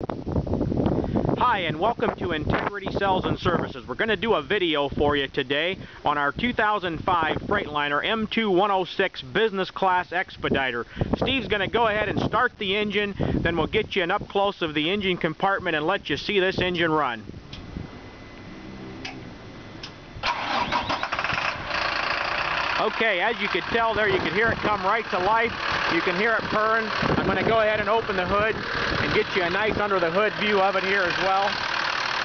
Hi, and welcome to Integrity Sales and Services. We're going to do a video for you today on our 2005 Freightliner M2 106 Business Class Expeditor. Steve's going to go ahead and start the engine, then we'll get you an up close of the engine compartment and let you see this engine run. Okay, as you could tell there, you can hear it come right to life. You can hear it purring. I'm going to go ahead and open the hood and get you a nice under the hood view of it here as well.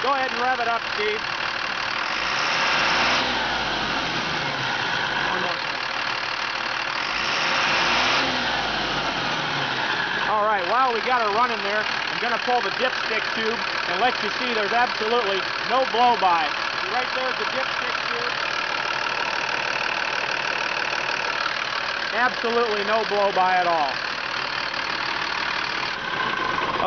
Go ahead and rev it up, Steve. All right, while we got her running there, I'm going to pull the dipstick tube and let you see there's absolutely no blow-by. Right there's the dipstick tube. Absolutely no blow-by at all.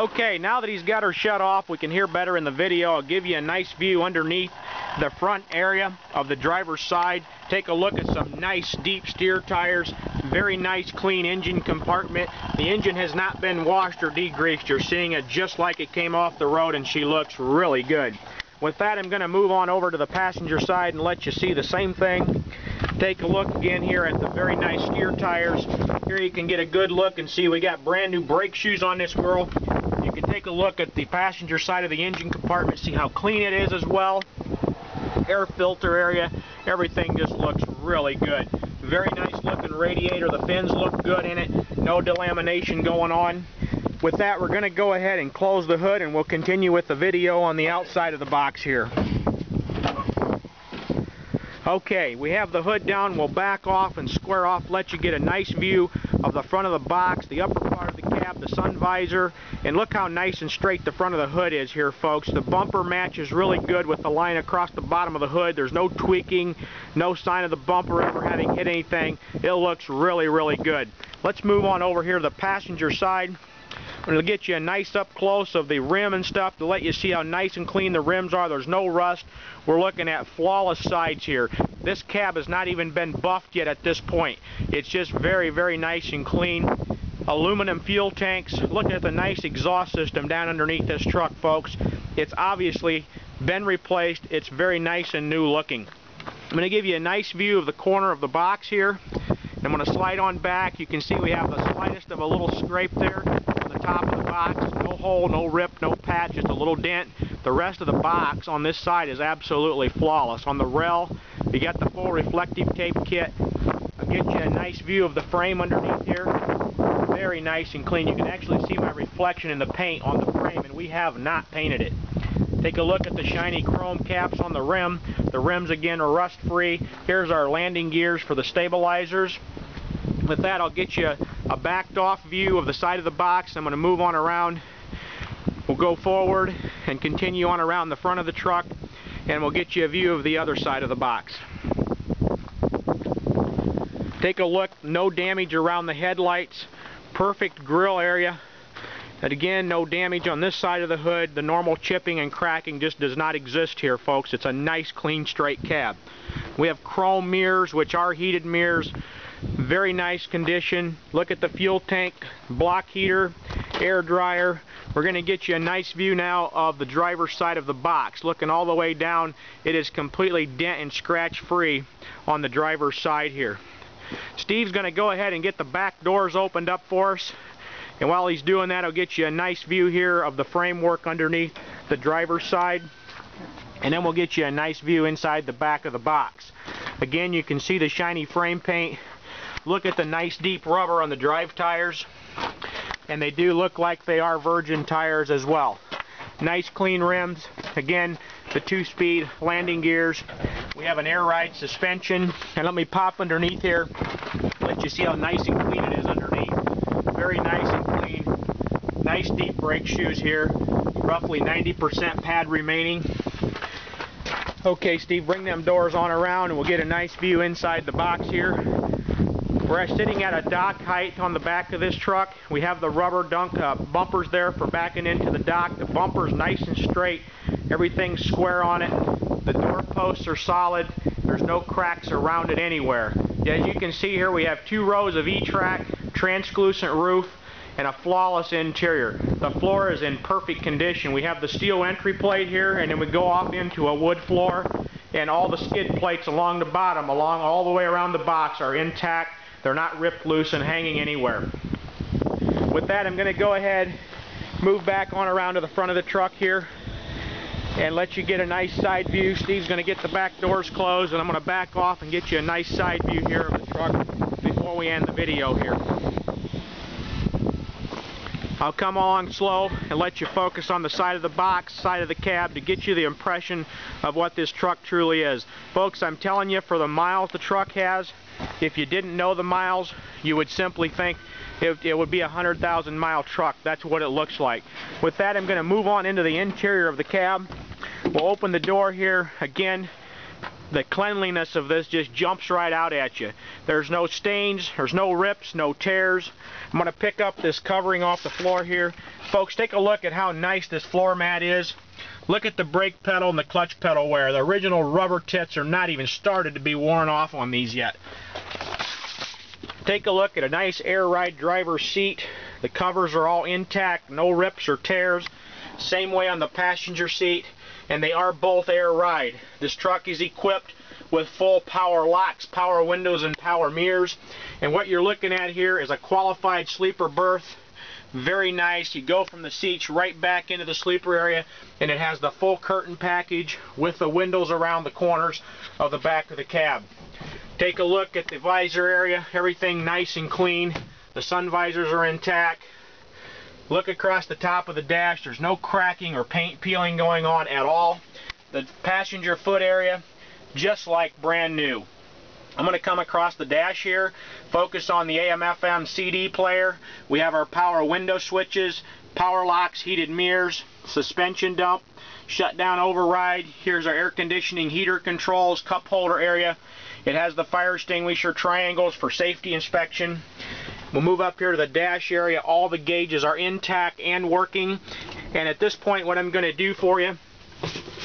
Okay, now that he's got her shut off, we can hear better in the video. I'll give you a nice view underneath the front area of the driver's side. Take a look at some nice deep steer tires. Very nice clean engine compartment. The engine has not been washed or degreased. You're seeing it just like it came off the road, and she looks really good. With that, I'm going to move on over to the passenger side and let you see the same thing. Take a look again here at the very nice steer tires. Here you can get a good look and see we got brand new brake shoes on this girl. You can take a look at the passenger side of the engine compartment, see how clean it is as well. Air filter area, everything just looks really good. Very nice looking radiator, the fins look good in it, no delamination going on. With that, we're going to go ahead and close the hood and we'll continue with the video on the outside of the box here. Okay, we have the hood down. We'll back off and square off, let you get a nice view of the front of the box, the upper part of the cab, the sun visor, and look how nice and straight the front of the hood is here, folks. The bumper matches really good with the line across the bottom of the hood. There's no tweaking, no sign of the bumper ever having hit anything. It looks really, really good. Let's move on over here to the passenger side. I'm going to get you a nice up close of the rim and stuff to let you see how nice and clean the rims are. There's no rust. We're looking at flawless sides here. This cab has not even been buffed yet at this point. It's just very, very nice and clean. Aluminum fuel tanks. Look at the nice exhaust system down underneath this truck, folks. It's obviously been replaced. It's very nice and new looking. I'm going to give you a nice view of the corner of the box here. I'm going to slide on back. You can see we have the slightest of a little scrape there on the top of the box. No hole, no rip, no patch, just a little dent. The rest of the box on this side is absolutely flawless. On the rail, you got the full reflective tape kit. I'll get you a nice view of the frame underneath here. Very nice and clean. You can actually see my reflection in the paint on the frame, and we have not painted it. Take a look at the shiny chrome caps on the rim. The rims again are rust free. Here's our landing gears for the stabilizers. With that, I'll get you a backed off view of the side of the box. I'm going to move on around. We'll go forward and continue on around the front of the truck, and we'll get you a view of the other side of the box. Take a look, no damage around the headlights, perfect grill area. And again, no damage on this side of the hood. The normal chipping and cracking just does not exist here, folks. It's a nice, clean, straight cab. We have chrome mirrors, which are heated mirrors. Very nice condition. Look at the fuel tank, block heater, air dryer. We're going to get you a nice view now of the driver's side of the box. Looking all the way down, it is completely dent and scratch free on the driver's side here. Steve's going to go ahead and get the back doors opened up for us. And while he's doing that, I'll get you a nice view here of the framework underneath the driver's side. And then we'll get you a nice view inside the back of the box. Again, you can see the shiny frame paint. Look at the nice deep rubber on the drive tires. And they do look like they are virgin tires as well. Nice clean rims. Again, the 2-speed landing gears. We have an air ride suspension. And let me pop underneath here. Let you see how nice and clean it is underneath. Very nice and clean. Nice deep brake shoes here. Roughly 90% pad remaining. Okay, Steve, bring them doors on around and we'll get a nice view inside the box here. We're sitting at a dock height on the back of this truck. We have the rubber bumpers there for backing into the dock. The bumper's nice and straight. Everything's square on it. The door posts are solid. There's no cracks around it anywhere. As you can see here, we have 2 rows of E-track, translucent roof, and a flawless interior. The floor is in perfect condition. We have the steel entry plate here, and then we go off into a wood floor, and all the skid plates along the bottom, along all the way around the box, are intact. They're not ripped loose and hanging anywhere. With that, I'm going to go ahead, move back on around to the front of the truck here, and let you get a nice side view. Steve's going to get the back doors closed, and I'm going to back off and get you a nice side view here of the truck before we end the video here. I'll come along slow and let you focus on the side of the box, side of the cab, to get you the impression of what this truck truly is. Folks, I'm telling you, for the miles the truck has, if you didn't know the miles, you would simply think it would be a 100,000 mile truck. That's what it looks like. With that, I'm going to move on into the interior of the cab. We'll open the door here. Again, the cleanliness of this just jumps right out at you. There's no stains, there's no rips, no tears. I'm going to pick up this covering off the floor here. Folks, take a look at how nice this floor mat is. Look at the brake pedal and the clutch pedal wear. The original rubber tits are not even started to be worn off on these yet. Take a look at a nice air ride driver's seat. The covers are all intact, no rips or tears. Same way on the passenger seat, and they are both air ride. This truck is equipped with full power locks, power windows, and power mirrors. And what you're looking at here is a qualified sleeper berth. Very nice. You go from the seats right back into the sleeper area, and it has the full curtain package with the windows around the corners of the back of the cab. Take a look at the visor area. Everything nice and clean. The sun visors are intact. Look across the top of the dash. There's no cracking or paint peeling going on at all. The passenger foot area, just like brand new. I'm going to come across the dash here, focus on the AM/FM CD player. We have our power window switches, power locks, heated mirrors, suspension dump, shutdown override. Here's our air conditioning heater controls, cup holder area. It has the fire extinguisher triangles for safety inspection. We'll move up here to the dash area. All the gauges are intact and working. And at this point, what I'm going to do for you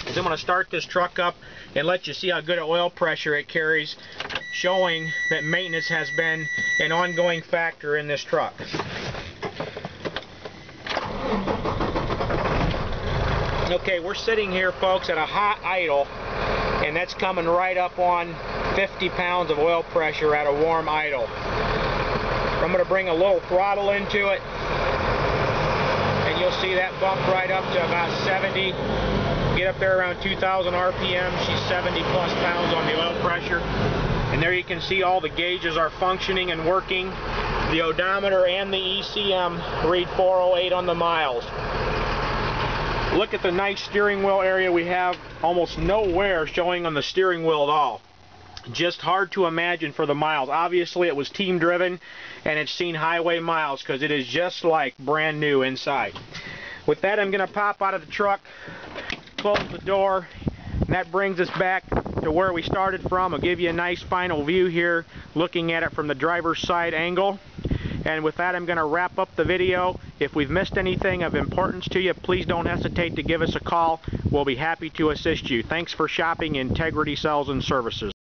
is I'm going to start this truck up and let you see how good oil pressure it carries, showing that maintenance has been an ongoing factor in this truck. Okay, we're sitting here, folks, at a hot idle, and that's coming right up on 50 pounds of oil pressure at a warm idle. I'm going to bring a little throttle into it, and you'll see that bump right up to about 70. Get up there around 2,000 RPM. She's 70 plus pounds on the oil pressure. And there you can see all the gauges are functioning and working. The odometer and the ECM read 408 on the miles. Look at the nice steering wheel area. We have almost no wear showing on the steering wheel at all. Just hard to imagine for the miles. Obviously it was team driven and it's seen highway miles, because it is just like brand new inside. With that, I'm going to pop out of the truck, close the door, and that brings us back to where we started from. I'll give you a nice final view here, looking at it from the driver's side angle. And with that, I'm going to wrap up the video. If we've missed anything of importance to you, please don't hesitate to give us a call. We'll be happy to assist you. Thanks for shopping Integrity Sales and Services.